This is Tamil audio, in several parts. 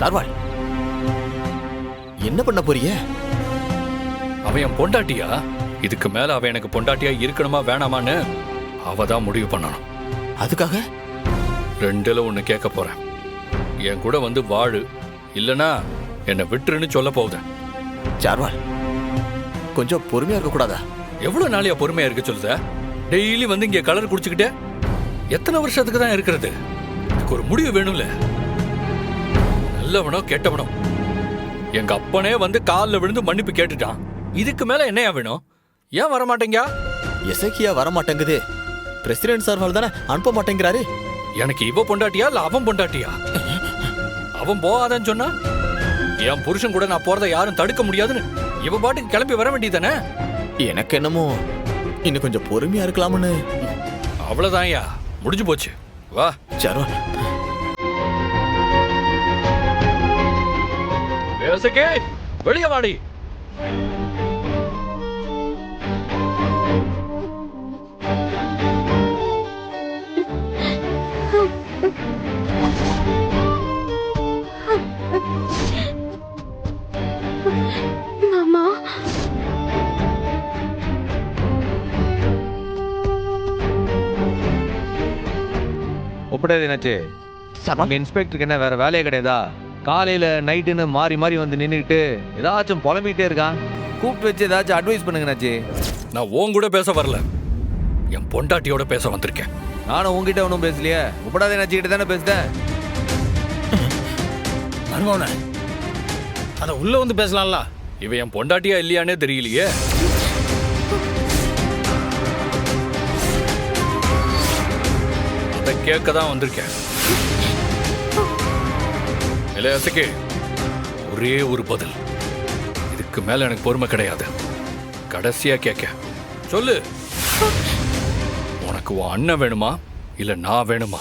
சார்வால், என்ன பண்ண போறீங்க? அவன் என் பொண்டாட்டியா? இதுக்கு மேல அவன் எனக்கு பொண்டாட்டியா இருக்கணுமா வேணாமான்னு அவ தான் முடிவு பண்ணணும். அதுக்காக ரெண்டுல ஒண்ணு கேட்க போறேன். என் கூட வந்து வாழு, இல்லனா என்னை விட்டுருன்னு சொல்ல போகுதேன். சார்வால், கொஞ்சம் பொறுமையா இருக்க கூடாதா? எவ்வளவு நாளையா பொறுமையா இருக்க சொல்லுத? டெய்லி வந்து இங்க கலர் குடிச்சுக்கிட்டே எத்தனை வருஷத்துக்கு தான் இருக்கிறது? இதுக்கு ஒரு முடிவு வேணும்ல. நல்லவனோ கெட்டவனோ எங்க அப்பனே வந்து காலில் விழுந்து மன்னிப்பு கேட்டுட்டான். இதுக்கு மேல என்னையா வேணும்? ஏன் வர மாட்டேங்க? எசக்கியா வர மாட்டேங்குது. பிரசிடென்ட் சார்வால் தானே அனுப்ப மாட்டேங்கிறாரு. எனக்கு இவ பொண்டாட்டியா இல்ல அவன் பொண்டாட்டியா? அவன் போகாதன்னு சொன்னா என் புருஷன் கூட நான் போறதை யாரும் தடுக்க முடியாதுன்னு இவ பாட்டுக்கு கிளம்பி வர வேண்டியதானே? எனக்கு என்னமோ இன்னும் கொஞ்சம் பொறுமையா இருக்கலாம்னு. அவ்வளவுதான்யா, முடிஞ்சு போச்சு. வா சார்வால், வெளியே வாடி. மாமா, ஒப்படாது என்னாச்சு? அங்க இன்ஸ்பெக்டருக்கு என்ன வேற வேலையே கிடையாதா? காலையில நைட்டுன்னு மாறி மாறி வந்து நின்றுக்கிட்டு ஏதாச்சும் புலம்பிட்டே இருக்கான். கூப்பிட்டு வச்சு ஏதாச்சும் அட்வைஸ் பண்ணுங்கண்ணாச்சு. நான் உன் கூட பேச வரல, என் பொண்டாட்டியோட பேச வந்திருக்கேன். நானும் உங்ககிட்ட ஒன்றும் பேசலையே. ஒப்படாது என்னாச்சு கிட்ட தானே பேசுதேன். மருமவனே, அத உள்ள வந்து பேசலாம்ல. இவ என் பொண்டாட்டியா இல்லையானே தெரியலையே. அதை கேட்க தான் வந்திருக்கேன். இளையசக்கே, ஒரே ஒரு பதில். இதுக்கு மேல எனக்கு பொறுமை கிடையாது. கடைசியா கேட்க சொல்லு, உனக்கு உன் அண்ணன் வேணுமா இல்ல நான் வேணுமா?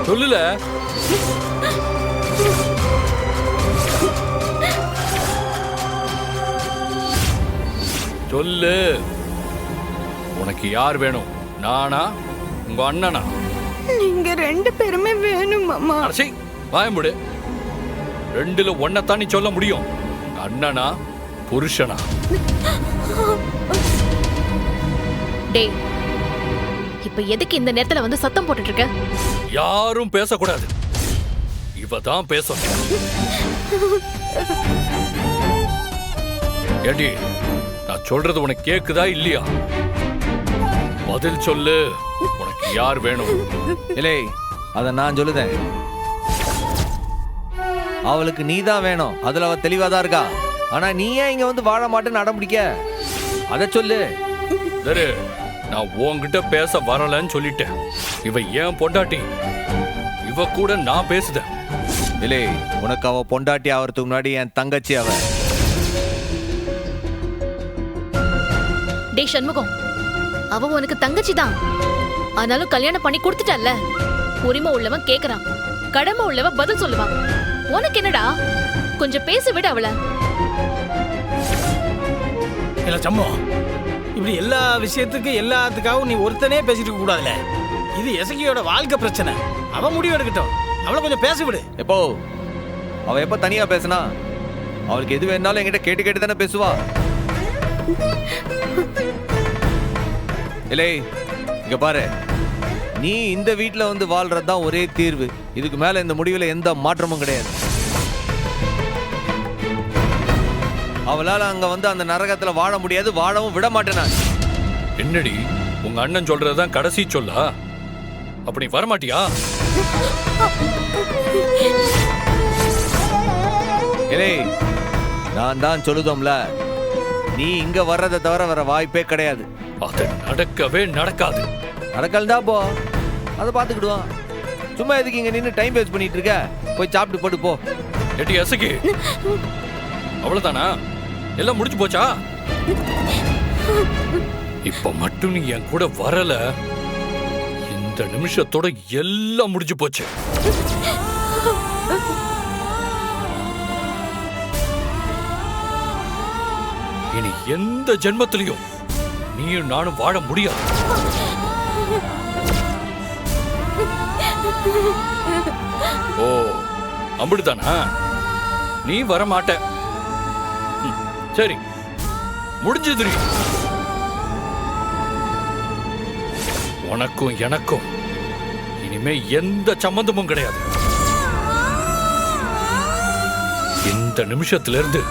சொல்லுல. சொல்லு, உனக்கு யார் வேணும்? நானா உங்க அண்ணனா? நீங்க ரெண்டு பேருமே வேணும் மாமா. அரசி வாயமுடு. ரெண்டுல ஒன்னத்தான் நீ சொல்ல முடியும். அண்ணனா புருஷனா? டேய், இப்ப எதுக்கு இந்த நேரத்துல வந்து சத்தம் போட்டுட்டு இருக்க? யாரும் பேசக்கூடாது, இவ தான் பேசணும். ஏடி, நான் சொல்றது உனக்கு கேக்குதா இல்லையா? பதில் சொல்லு, உனக்கு யார் வேணும்? இல்லை, அதை நான் சொல்லுதேன். அவளுக்கு நீ தான் வேணும், அதுல அவ தெளிவா தான் இருக்கா. ஆனா நீ ஏன் இங்க வந்து வாழ மாட்டேன்னு அடம் பிடிக்க? அதை சொல்லு. சரி, நான் உன்கிட்ட பேச வரலன்னு சொல்லிட்டேன். இவ ஏன் பொண்டாட்டி, இவ கூட நான் பேசுதேன். இல்லை, உனக்கு அவ பொண்டாட்டி ஆகிறதுக்கு முன்னாடி என் தங்கச்சி அவ. டேய் சண்முகம், அவ உனக்கு தங்கச்சி தான். ஆனாலும் கல்யாணம் பண்ணி கொடுத்துட்டல்ல. உரிமை உள்ளவன் கேக்குறான், கடமை உள்ளவன் பதில் சொல்லுவான். உனக்கு என்னடா? கொஞ்சம் பேச விட அவள. இல்ல சம்மோ, இப்படி எல்லா விஷயத்துக்கும் எல்லாத்துக்காகவும் நீ ஒருத்தனே பேசிட்டு இருக்க கூடாதுல. இது எசகியோட வாழ்க்கை பிரச்சனை. அவன் முடிவு எடுக்கட்டும், அவளை கொஞ்சம் பேச விடு. எப்போ அவ எப்ப தனியா பேசினா? அவளுக்கு எது வேணாலும் என்கிட்ட கேட்டு கேட்டு தானே பேசுவா. இல்லை, இங்க பாரு, நீ இந்த வீட்டுல வந்து வாழ்றதுதான் ஒரே தீர்வு. இதுக்கு மேல இந்த முடிவுல எந்த மாற்றமும் கிடையாது. அவளால அங்க வந்து அந்த நரகத்துல வாழ முடியாது, வாழவும் விட மாட்டேன் நான். என்னடி, உங்க அண்ணன் சொல்றதுதான் கடைசி சொல்லா? அப்படி வரமாட்டியா? இல்லை, நான் தான் சொல்லுதோம்ல, நீ இங்க வர்றதை தவிர வேற வாய்ப்பே கிடையாது. அது நடக்கவே நடக்காது. நடக்கல்டா போ, அதை பார்த்துக்கிடுவோம். சும்மா எதுக்கு இங்க நின்று டைம் வேஸ்ட் பண்ணிட்டு இருக்க? போய் சாப்பிட்டு போட்டு போ. எட்டி எசகி, அவ்வளவுதானா? எல்லாம் முடிஞ்சு போச்சா? இப்ப மட்டும் நீ என் கூட வரல, இந்த நிமிஷத்தோட எல்லாம் முடிஞ்சு போச்சு. இனி எந்த ஜென்மத்திலையும் நீயும் நானும் வாழ முடியாது. ஓ, அப்படித்தானா? நீ வர மாட்ட. சரி, முடிஞ்சது. உனக்கும் எனக்கும் இனிமே எந்த சம்பந்தமும் கிடையாது. இந்த நிமிஷத்துல இருந்து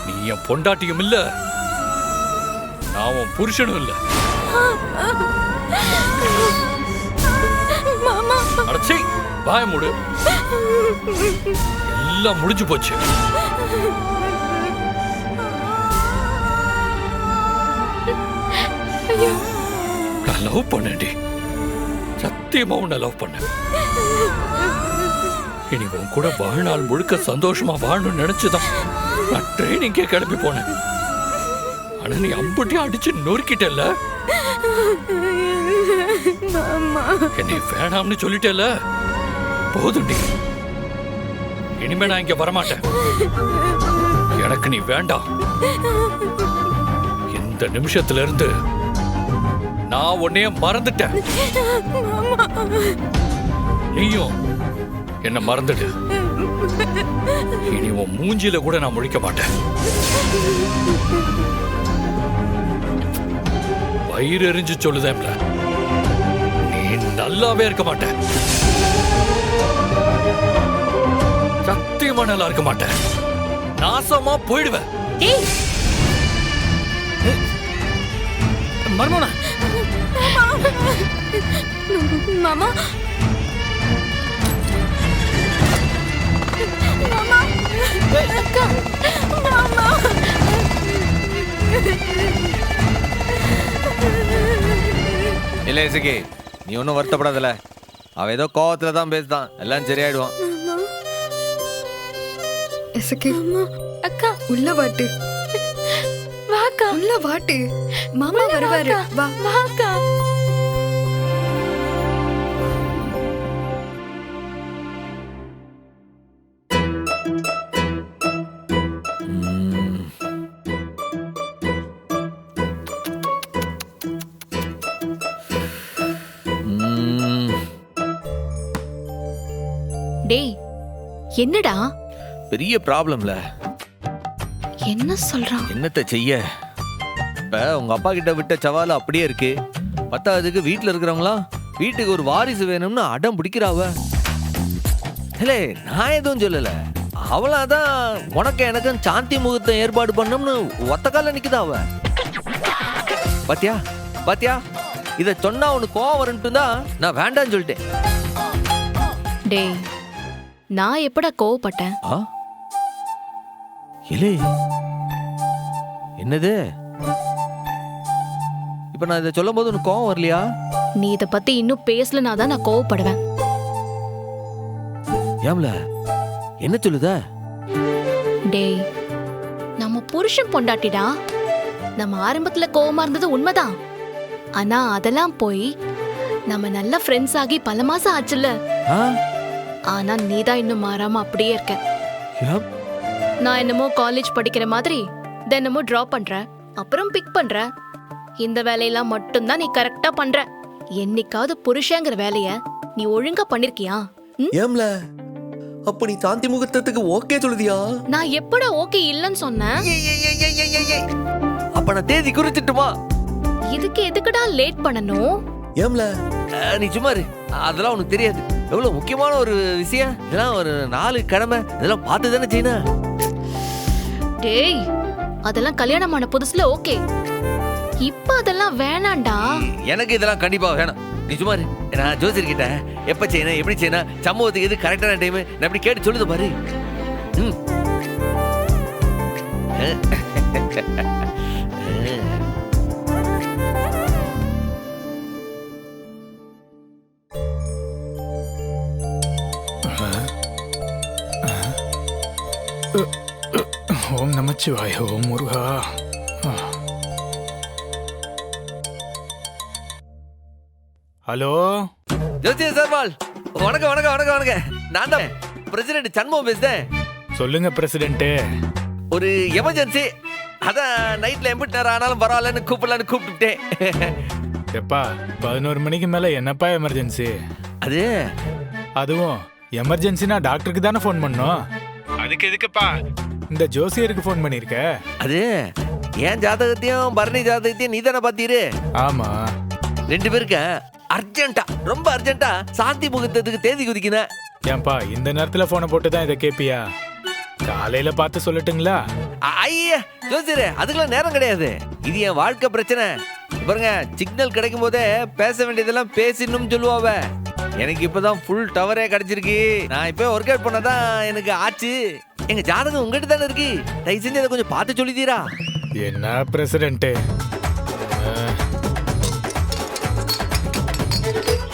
நீ என் பொண்டாட்டியும் இல்ல, நான் உன் புருஷனும் இல்ல. அடச்சி, வாய மூடு. எல்லாம் முடிஞ்சு போச்சு. நான் லவ் பண்ணேன்டி, சத்தியமா உன்னை லவ் பண்ண. இனி உன் கூட வாழ்நாள் முழுக்க சந்தோஷமா வாழணும்னு நினைச்சுதான் நான் ட்ரைனிங்கே கிளம்பி போனேன். ஆனா நீ அம்புட்டி அடிச்சு நொறுக்கிட்டல. என்னை வேணாம்னு சொல்லிட்டேல, போதுண்டி. இனிமே நான் இங்க வரமாட்டேன். எனக்கு நீ வேண்டாம். இந்த நிமிஷத்துல இருந்து நான் உன்னைய மறந்துட்டேன். நீயும் என்ன மறந்துடு. இனி உன் மூஞ்சில கூட நான் முழிக்க மாட்டேன். வயிறு எரிஞ்சு சொல்லுதேன்ல, நீ நல்லாவே இருக்க மாட்டேன். சத்தியமா நல்லா இருக்க மாட்டேன். நாசமா போயிடுவேன். மர்மோனா மாமா, அக்கா, மாமா. இல்ல இசக்கி, நீ ஒன்றும் வருத்தப்படாதல. அவன் ஏதோ கோவத்துல தான் பேசுதான், எல்லாம் சரியாயிடுவான். இசக்கி, அக்கா, உள்ள வாட்டு, வாக்கா, உள்ள வாட்டு. மாமா வருவாரு, வா. வாக்கா. டேய், என்னடா பெரிய ப்ராப்ளம்ல. என்ன சொல்றான்? என்னத்த செய்ய? இப்ப உங்க அப்பா கிட்ட விட்ட சவால் அப்படியே இருக்கு. பத்தாவதுக்கு வீட்டுல இருக்கிறவங்களாம் வீட்டுக்கு ஒரு வாரிசு வேணும்னு அடம் பிடிக்கிறாவ. இல்ல, நான் எதுவும் சொல்லல. அவளாதான் உனக்கு எனக்கும் சாந்தி முகூர்த்தம் ஏற்பாடு பண்ணோம்னு ஒத்த கால நிக்குதாவ. பாத்தியா பாத்தியா, இத சொன்னா உனக்கு கோவம் வரட்டும் தான் நான் வேண்டான்னு சொல்லிட்டேன். டேய், நான் எப்படா கோவப்பட்டேன்? இல்லே, என்னது? இப்ப நான் இதை சொல்லும் போது உனக்கு கோவம் வரலையா? நீ இத பத்தி இன்னும் பேசலனா தான் நான் கோவப்படுவேன். ஏம்ல, என்ன சொல்லுத? டேய், நம்ம புருஷன் பொண்டாட்டிடா. நம்ம ஆரம்பத்துல கோவமா இருந்தது உண்மைதான். ஆனா அதெல்லாம் போய் நம்ம நல்ல ஃப்ரெண்ட்ஸ் ஆகி பல மாசம் ஆச்சுல்ல. ஆனா நீதான் இன்னும் மாறாம அப்படியே இருக்க. நான் என்னமோ காலேஜ் படிக்கிற மாதிரி தினமும் டிராப் பண்ற, அப்புறம் பிக் பண்ற. இந்த வேலையெல்லாம் மட்டும்தான் நீ கரெக்டா பண்ற. என்னைக்காவது புருஷங்கிற வேலைய நீ ஒழுங்கா பண்ணிருக்கியா? ஏம்ல, அப்ப நீ சாந்தி முகூர்த்தத்துக்கு ஓகே சொல்லுதியா? நான் எப்படா ஓகே இல்லன்னு சொன்னேன்? அப்ப நான் தேதி குறிச்சிட்டுமா? இதுக்கு எதுக்குடா லேட் பண்ணணும்? ஏம்ல, நீ சும்மா இரு. அதெல்லாம் உனக்கு தெரியாது. எவ்வளவு முக்கியமான ஒரு விஷயம் இதெல்லாம். ஒரு 4 கிழமை இதெல்லாம் பார்த்து தானே செய்யணும். டேய், அதெல்லாம் கல்யாணமான புதுசுல ஓகே. இப்ப அதெல்லாம் வேணாண்டா. எனக்கு இதெல்லாம் கண்டிப்பா வேணாம். நீ சும்மா இரு. நான் ஜோசியர்கிட்ட எப்ப செய்யணும், எப்படி செய்யணும், சம்பவத்துக்கு எது கரெக்டான டைம் நான் எப்படி கேட்டு சொல்லுது பாரு. ஓம் நமச்சிவாய, ஓம் முருகா. ஹலோ ஜோசியர் சார்வால், வணக்கம் வணக்கம் வணக்கம் வணக்கம். நான் தான் பிரசிடென்ட் சண்முகம் பேசுறேன். சொல்லுங்க பிரசிடென்ட். ஒரு எமர்ஜென்சி, அதான் நைட்ல எம்பிட்டு நேரம் ஆனாலும் பரவாயில்லன்னு கூப்பிடலான்னு கூப்பிட்டுட்டேன். எப்பா 11 மணிக்கு மேல என்னப்பா எமர்ஜென்சி? அது அதுவும் எமர்ஜென்சினா டாக்டருக்கு தானே ஃபோன் பண்ணோம். அதுக்கு எதுக்குப்பா இந்த ஜோசியருக்கு ஃபோன் பண்ணிருக்க? அது என் ஜாதகத்தையும் பரணி ஜாதகத்தையும் நீ தானே பாத்தீரு? ஆமா. 2 பேருக்கு அர்ஜென்ட்டா, ரொம்ப அர்ஜென்ட்டா சாந்தி முகூர்த்தத்துக்கு தேதி குதிக்கினேன். ஏன்பா இந்த நேரத்துல போனை போட்டு தான் இதை கேப்பியா? காலையில பார்த்து சொல்லட்டுங்களா? ஐயா ஜோசியரே, அதுக்கெல்லாம் நேரம் கிடையாது. இது என் வாழ்க்கை பிரச்சனை. பாருங்க, சிக்னல் கிடைக்கும் போதே பேச வேண்டியதெல்லாம் பேசிடணும்னு சொல்லுவாவ. எனக்கு இப்பதான் ஃபுல் டவரே கிடைச்சிருக்கு. நான் இப்போ ஒர்க் அவுட் பண்ணதான் எனக்கு ஆச்சு. எங்க ஜாதகம் உங்ககிட்ட தானே இருக்கு. தயவு செஞ்சு அதை கொஞ்சம் பார்த்து சொல்லித்தீரா? என்ன பிரசிடென்ட்?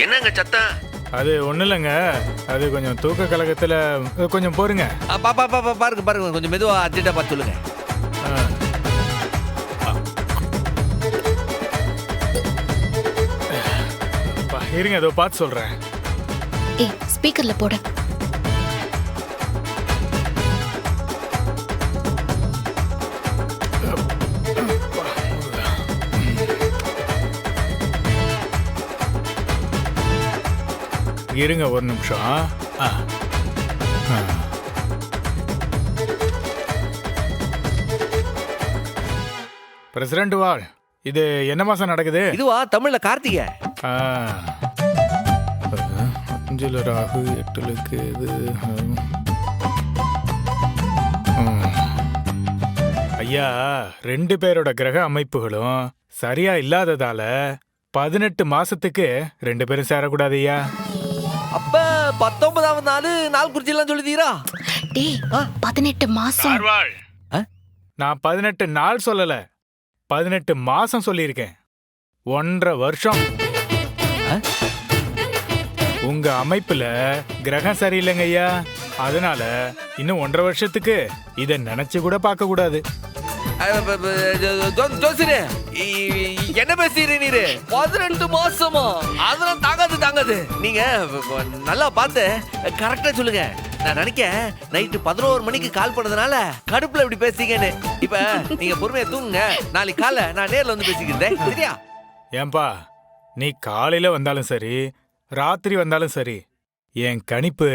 என்னங்க சத்தம்? அது ஒண்ணு இல்லைங்க, அது கொஞ்சம் தூக்க கலக்கத்துல கொஞ்சம் போருங்க. பாருங்க பாருங்க, கொஞ்சம் மெதுவா அர்ஜென்ட்டா பார்த்து சொல்லுங்க. இருங்க, அதோ பார்த்து சொல்றேன். ஏய் ஸ்பீக்கர்ல போடு. இருங்க ஒரு நிமிஷம். பிரசிடென்ட் வாழ், இது என்ன மாசம் நடக்குது? இதுவா தமிழ்ல கார்த்திகை. 5 ராகு 8 இது. ஐயா, 2 பேரோட கிரக அமைப்புகளும் சரியா இல்லாததால 18 மாசத்துக்கு 2 பேரும் சேரக்கூடாது ஐயா. அப்ப 19ஆவது நாள் குறிச்சி எல்லாம் சொல்லுதீரா? டேய் 18 மாசம். நான் 18 நாள் சொல்லல, 18 மாசம் சொல்லியிருக்கேன். 1.5 வருஷம். உங்க அமைப்புல கிரகம் சரியில்லைங்க ஐயா. அதனால இன்னும் 1.5 வருஷத்துக்கு இத நினைச்சு கூட பார்க்க கூடாது. ஜோசியரே, என்ன பேசுறீ நீரு? 18 மாசமா? அதெல்லாம் தாங்காது. நீங்க நல்லா பார்த்து கரெக்டா சொல்லுங்க. நான் நினைக்க நைட்டு 11 மணிக்கு கால் பண்ணதுனால கடுப்புல இப்படி பேசிங்கன்னு. இப்ப நீங்க பொறுமையா தூங்குங்க. நாளைக்கு காலை நான் நேர்ல வந்து பேசிக்கிறேன், சரியா? ஏன்பா, நீ காலையில வந்தாலும் சரி, ராத்திரி வந்தாலும் சரி, என் கணிப்பு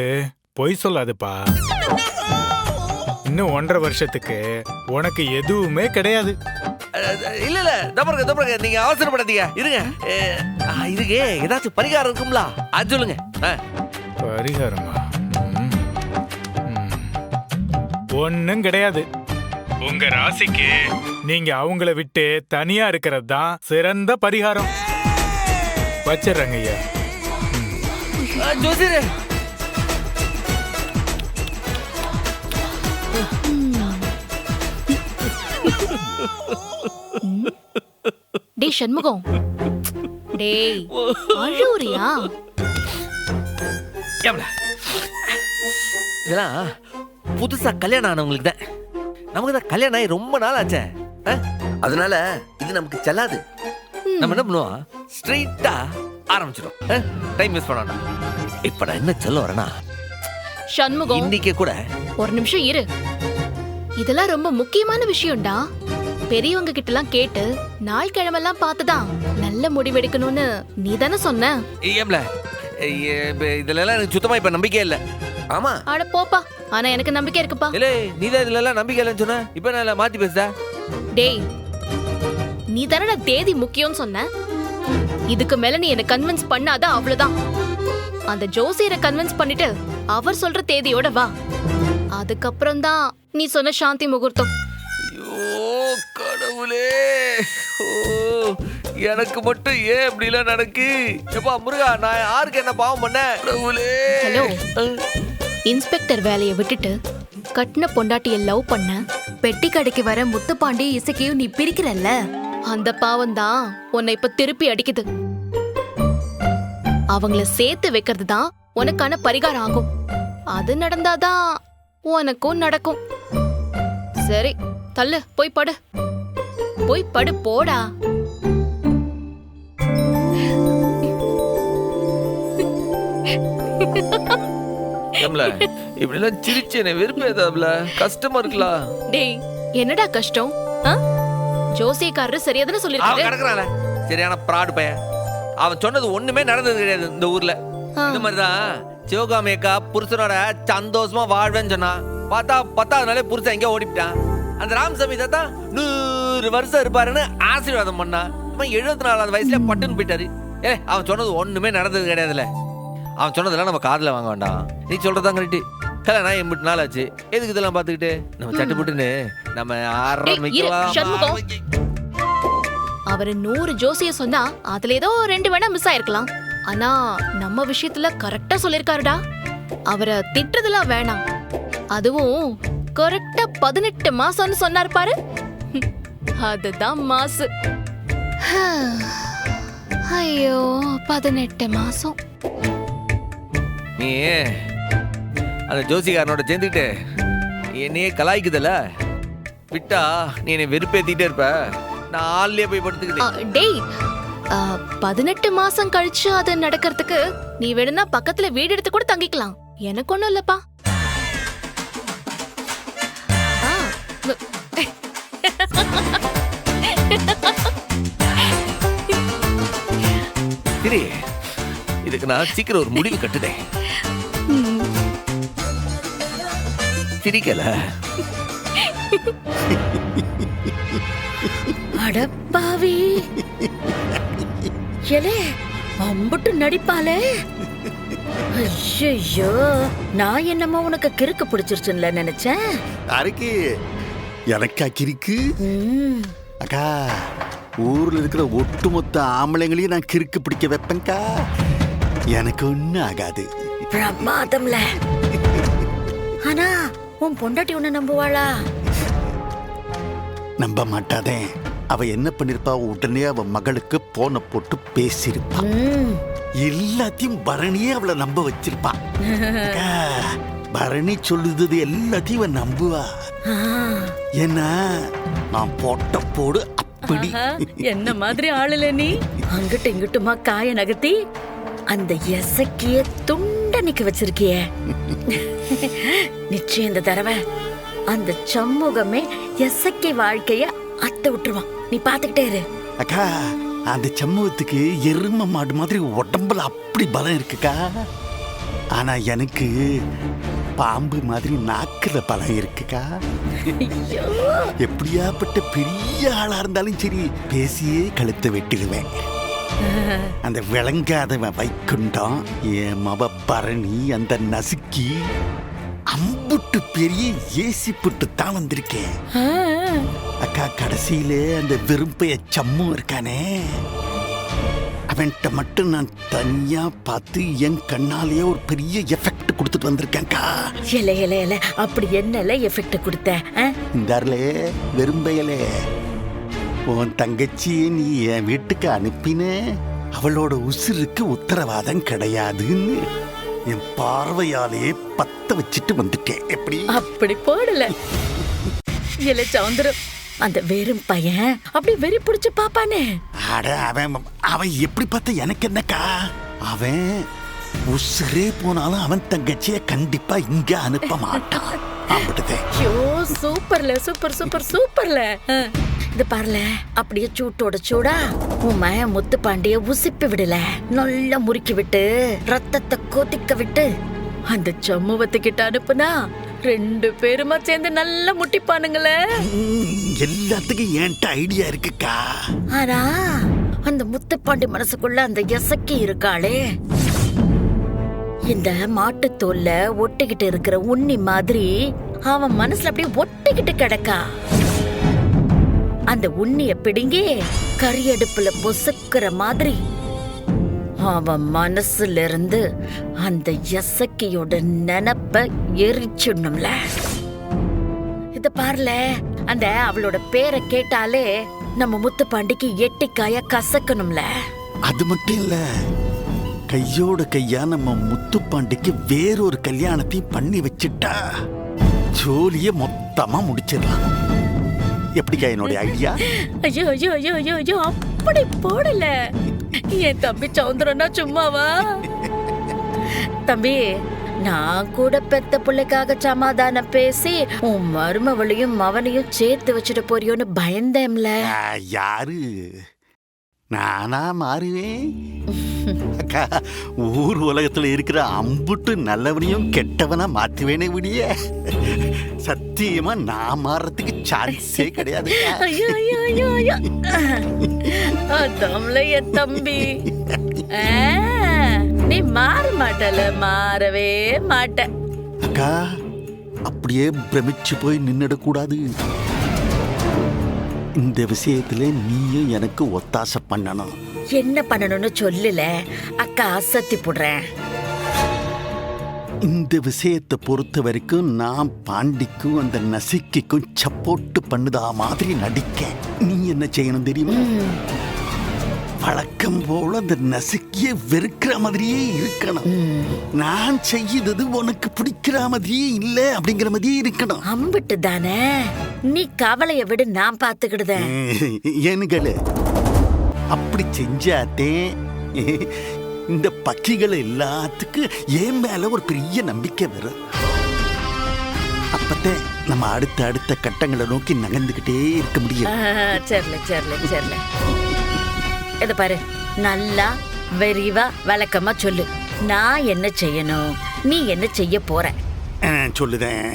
பொய் சொல்லாதுப்பா. இன்னும் 1.5 வருஷத்துக்கு உனக்கு எதுவுமே கிடையாது. இல்ல தப்பறங்க, நீங்க அவசரப்படாதீங்க. இருங்க, இதுக்கு ஏதாச்சும் பரிகாரம் இருக்கும்ல, அது சொல்லுங்க. பரிகாரமா? ஒன்னும் கிடையாது. உங்க ராசிக்கு நீங்க அவங்கள விட்டு தனியா இருக்கிறது தான் சிறந்த பரிகாரம். வச்சிடுறேங்க ஐயா. ஜோசியரே, டேய் சண்முகம், டேய் அழுவுறியா? இதெல்லாம் புதுசா கல்யாணம் ஆனவங்களுக்கு தான். நமக்கு தான் கல்யாணம் ஆகி ரொம்ப நாள் ஆச்சே. அதனால இது நமக்கு செல்லாது. நம்ம என்ன பண்ணுவோம், ஸ்ட்ரெயிட்டா ஆரம்பிச்சிடும். டைம் வேஸ்ட் பண்ணாண்டா. இப்ப நான் என்ன சொல்ல வரேன்னா, சண்முகம் இன்னைக்கு கூட ஒரு நிமிஷம் இரு. இதெல்லாம் ரொம்ப முக்கியமான விஷயம்டா. பெரியவங்க கிட்ட எல்லாம் கேட்டு நாள் கிழமெல்லாம் பார்த்துதான் நல்ல முடிவெடுக்கணும்னு நீ தானே சொன்ன. ஏம்ல, இதுல எல்லாம் எனக்கு சுத்தமா இப்ப நம்பிக்கை இல்ல. ஆமா. அட போப்பா, ஆனா எனக்கு நம்பிக்கை இருக்குப்பா. இல்ல, நீதான் இதுல எல்லாம் நம்பிக்கை இல்லைன்னு சொன்ன. இப்ப நான் மாத்தி பேசுதா? டேய், நீ தானே தேதி முக்கியம்னு சொன்ன. இதுக்கு மேல நீ என்ன கன்வின்ஸ் பண்ணாத, அவ்வளவுதான். அந்த ஜோசியரை கன்வின்ஸ் பண்ணிட்டு அவர் சொல்ற தேதியோட வா. அதுக்கப்புறம் தான் நீ சொன்ன சாந்தி முகூர்த்தம். ஐயோ கடவுளே, எனக்கு மட்டும் ஏன் இப்படி எல்லாம் நடக்கு? எப்பா முருகா, நான் யாருக்கு என்ன பாவம் பண்ண? கடவுளே. ஹலோ, இன்ஸ்பெக்டர் வேலையை விட்டுட்டு கட்டின பொண்டாட்டிய லவ் பண்ண பெட்டி கடைக்கு வர முத்துப்பாண்டி இசைக்கையும் நீ பிரிக்கிறல்ல, அந்த பாவம் தான் உன்னை இப்ப திருப்பி அடிக்குது. அவங்கள சேர்த்து வைக்கிறது தான் உனக்கான பரிகாரம் ஆகும். அது நடந்தாதான் உனக்கும் நடக்கும். சரி, தள்ளு, போய் படு. போய் படு, போடா. இப்படி எல்லாம் சிரிச்சு என்ன வெறுப்பேதாப்ல, கஷ்டமா இருக்கலாம். டேய், என்னடா கஷ்டம்? ஜோசியக்காரரு சரியாதானே அவன் சொல்லிருக்காரு. கிடக்குறான்ல சரியான ப்ராடு பையன். அவன் சொன்னது ஒண்ணுமே நடந்தது கிடையாது இந்த ஊர்ல. இந்த மாதிரிதான் சிவகாமி அக்கா புருஷனோட சந்தோஷமா வாழ்வேன்னு சொன்னா, பார்த்தா 10வது நாளே புருஷன் எங்க ஓடிப்பிட்டான். அந்த ராமசாமி தாத்தா 100 வருஷம் இருப்பாருன்னு ஆசீர்வாதம் பண்ணா. அவன் 74வது வயசுல பட்டுன்னு போயிட்டாரு. அவன் சொன்னது ஒண்ணுமே நடந்தது கிடையாதுல்ல. அவன் சொன்னதெல்லாம் நம்ம காதுல வாங்க வேண்டாம். நீ சொல்றதான் கரெக்ட். கல்யாணம் 8 நாள் ஆச்சு. எதுக்கு இதெல்லாம் பாத்துக்கிட்டு நம்ம சட்டுப்புட்டுன்னு நம்ம சண்முகம். அவரு 100 ஜோசிய சொன்னா அதுல ஏதோ 2 வேணா மிஸ் ஆயிருக்கலாம். ஆனா நம்ம விஷயத்துல கரெக்டா சொல்லிருக்காருடா. அவரை திட்டுறதுலாம் வேணாம். அதுவும் கரெக்டா 18 மாசம்னு சொன்னாரு பாரு. அதுதான் மாசு. ஐயோ 18 மாசம். நீ அந்த ஜோசிகாரனோட சேர்ந்துக்கிட்டு என்னையே கலாய்க்குதல விட்டா நீ என்னை வெறுப்பேத்திட்டே இருப்ப. நான் ஆள்லயே போய் படுத்துக்கிட்டேன். டேய் 18 மாசம் கழிச்சு அது நடக்கிறதுக்கு நீ வேணும்னா பக்கத்துல வீடு எடுத்து கூட தங்கிக்கலாம். எனக்கு ஒண்ணும் இல்லப்பா. சரி, இதுக்கு நான் சீக்கிரம் ஒரு முடிவு கட்டுதேன். சிரிக்கல. அடப்பாவி எலே அம்புட்டு நடிப்பாளே. ஐயோ, நான் என்னமோ உனக்கு கிறுக்கு பிடிச்சிருச்சுன்னு நினைச்சேன். அரைக்கு எனக்கா கிறுக்கு? அக்கா, ஊர்ல இருக்கிற ஒட்டுமொத்த ஆம்பளைங்களையும் நான் கிறுக்கு பிடிக்க வைப்பேன்க்கா. எனக்கு ஒன்னும் ஆகாது. பிரமாதம்ல. ஆனா உன் பொண்டாட்டி உன்னை நம்புவாளா? நம்ப மாட்டாதே. அவ என்ன பண்ணிருப்பா, உடனே அவ மகளுக்கு போன போட்டு பேசிருப்பா. எல்லாத்தையும் பரணியே அவளை நம்ப வச்சிருப்பா. பரணி சொல்லுது எல்லாத்தையும் நம்புவா. ஏன்னா நான் போட்ட போடு அப்படி. என்ன மாதிரி ஆளுல நீ? அங்கிட்டு இங்கிட்டுமா காய நகர்த்தி அந்த எசக்கிய துண்ட நிக்க வச்சிருக்கிய. நிச்சயம் இந்த தடவை அந்த சண்முகமே எசக்கி வாழ்க்கைய அத்த விட்டுருவான். நீ பாத்துக்கிட்டே இரு. அக்கா, அந்த சண்முகத்துக்கு எரும மாடு மாதிரி உடம்புல அப்படி பலம் இருக்குக்கா. ஆனா எனக்கு பாம்பு மாதிரி நாக்குல பலம் இருக்குக்கா. எப்படியாப்பட்ட பெரிய ஆளா இருந்தாலும் சரி பேசியே கழுத்தை வெட்டிடுவேன். அந்த விளங்காதவன் வைக்குண்டம் என் மவ பரணி அந்த நசுக்கி அம்புட்டு பெரிய ஏசி புட்டு தான் வந்திருக்கேன். அக்கா, கடைசியில அந்த விரும்பைய சம்மு இருக்கானே, அவன்கிட்ட மட்டும் நான் தனியா பார்த்து என் கண்ணாலேயே ஒரு பெரிய எஃபெக்ட் கொடுத்துட்டு வந்திருக்கேன்க்கா. இல இல இல அப்படி என்னல எஃபெக்ட் கொடுத்த? இந்தார்லே வெறும்பையலே, உன் தங்கச்சியை நீ என் வீட்டுக்கு அனுப்பின, அவளோட உசிருக்கு உத்தரவாதம் கிடையாதுன்னு என் பார்வையாலே பத்த வச்சுட்டு வந்துட்டேன். எப்படி அப்படி போடல இல சௌந்தரம். அந்த வெறும் பையன் அப்படி வெறி பிடிச்சு பாப்பானே. அட, அவன் எப்படி பார்த்த எனக்கு என்னக்கா? அவன் உசுரே போனாலும் அவன் தங்கச்சிய கண்டிப்பா இங்க அனுப்ப மாட்டான். ஐயோ, சூப்பர்ல சூப்பர் சூப்பர் சூப்பர்ல. இது பாருல, அப்படியே சூட்டோட சூடா உன் மய முத்து பாண்டிய உசிப்பி விடல, நல்லா முறுக்கி விட்டு ரத்தத்தை கொதிக்க விட்டு அந்த சமூகத்துக்கிட்ட அனுப்புனா 2 பேருமா சேர்ந்து நல்லா முட்டிப்பானுங்களே. எல்லாத்துக்கும் என்கிட்ட ஐடியா இருக்குக்கா. ஆனா அந்த முத்துப்பாண்டி மனசுக்குள்ள அந்த எசக்கி இருக்காளே, இந்த மாட்டுத்தோல்ல ஒட்டிக்கிட்டு இருக்கிற உண்ணி மாதிரி அவன் மனசுல அப்படியே ஒட்டிக்கிட்டு கிடக்கா. அந்த உண்ணிய பிடுங்கி கரியடுப்புல பொசுக்கிற மாதிரி அவன் மனசுல இருந்து அந்த எசக்கியோட நினைப்ப எரிச்சிடணும்ல. இத பாருல, அந்த அவளோட பேரை கேட்டாலே நம்ம முத்துப்பாண்டிக்கு எட்டிக்காய கசக்கணும்ல. அது மட்டும் இல்ல, கையோட கையா நம்ம முத்துப்பாண்டிக்கு வேறொரு கல்யாணத்தையும் பண்ணி வச்சுட்டா ஜோலிய மொத்தமா முடிச்சிடலாம். எப்படிக்கா என்னோட ஐடியா? ஐயோ ஐயோ ஐயோ ஐயோ ஐயோ, அப்படி போடல. என் தம்பி சௌந்தரனா சும்மாவா? தம்பி, நான் கூட பெத்த பிள்ளைக்காக சமாதானம் பேசி உன் மருமவளையும் மவனையும் சேர்த்து வச்சுட்டு போறியோன்னு பயந்தேம்ல. யாரு நானா மாறுவேன்? அக்கா, ஊர் உலகத்துல இருக்கிற அம்புட்டு நல்லவனையும் கெட்டவனா மாத்துவேனே விடிய சத்தியமா நான் மாறதுக்கு சான்ஸே கிடையாது. ஐயோ ஐயோ ஐயோ ஐயோ, அதாம்ல என் தம்பி. நீ மாற மாட்டல, மாறவே மாட்ட. அக்கா, அப்படியே பிரமிச்சு போய் நின்னுடக்கூடாது. இந்த விஷயத்துல நீயும் எனக்கு ஒத்தாசை பண்ணணும். என்ன பண்ணணும்னு சொல்லல, அக்கா அசத்தி போடுறேன். இந்த விஷயத்தை பொறுத்த வரைக்கும் நான் பாண்டிக்கும் அந்த நசிக்கும் சப்போர்ட் பண்ணுதா மாதிரி நடிக்க நீ என்ன செய்யணும் தெரியுமா? வழக்கம் போல அந்த நசுக்கிய வெறுக்கிற மாதிரியே இருக்கணும். நான் செய்யறது உனக்கு பிடிக்கிற மாதிரியே இல்ல அப்படிங்கிற மாதிரியே இருக்கணும். அம்பிட்டு தானே, நீ கவலைய விடு, நான் பாத்துக்கிடுதேன். ஏனுகள அப்படி செஞ்சாத்தே இந்த பக்கிகள் எல்லாத்துக்கும் என் மேல ஒரு பெரிய நம்பிக்கை வரும். அப்பத்தே நம்ம அடுத்த கட்டங்களை நோக்கி நகர்ந்துகிட்டே இருக்க முடியும். சரில சரில சரில. இத பாரு, நல்லா விரிவா விளக்கமா சொல்லு. நான் என்ன செய்யணும், நீ என்ன செய்ய போற? சொல்லுதேன்.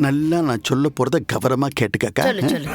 நல்லா நான் சொல்ல போறத கவனமா கேட்டுக்கா. சொல்லு சொல்லு.